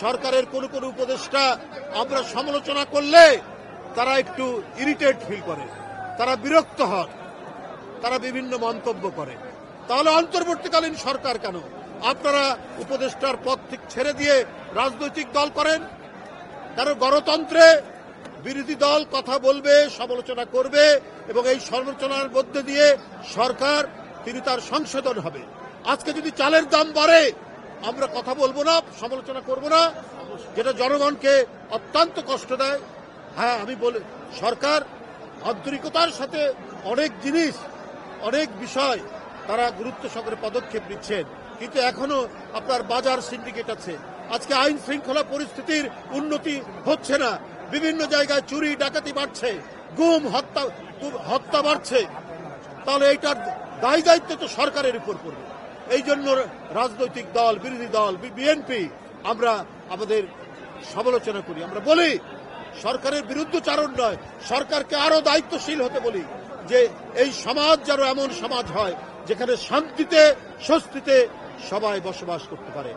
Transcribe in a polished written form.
সরকারের কোন কোন উপদেষ্টা আমরা সমালোচনা করলে তারা একটু ইরিটেট ফিল করে, তারা বিরক্ত হন, তারা বিভিন্ন মন্তব্য করে। তাহলে অন্তর্বর্তীকালীন সরকার কেন আপনারা উপদেষ্টার পদ থেকে ছেড়ে দিয়ে রাজনৈতিক দল করেন? কারণ গণতন্ত্রে বিরোধী দল কথা বলবে, সমালোচনা করবে এবং এই সমালোচনার মধ্যে দিয়ে সরকার তিনি তার সংশোধন হবে। আজকে যদি চালের দাম বাড়ে আমরা কথা বলবো না, সমালোচনা করব না, যেটা জনগণকে অত্যন্ত কষ্ট দেয়। হ্যাঁ, আমি বলি সরকার আন্তরিকতার সাথে অনেক জিনিস, অনেক বিষয় তারা গুরুত্ব সহকারে পদক্ষেপ নিচ্ছেন, কিন্তু এখনো আপনার বাজার সিন্ডিকেট আছে। আজকে আইন শৃঙ্খলা পরিস্থিতির উন্নতি হচ্ছে না, বিভিন্ন জায়গায় চুরি ডাকাতি বাড়ছে, গুম হত্যা বাড়ছে। তাহলে এইটার দায় দায়িত্ব তো সরকারের উপর পড়বে। এই জন্য রাজনৈতিক দল, বিরোধী দল, বিএনপি আমরা আমাদের সমালোচনা করি, আমরা বলি সরকারের বিরুদ্ধচারণ নয়, সরকারকে আরো দায়িত্বশীল হতে বলি যে এই সমাজ যেন এমন সমাজ হয় যেখানে শান্তিতে স্বস্তিতে সবাই বসবাস করতে পারে।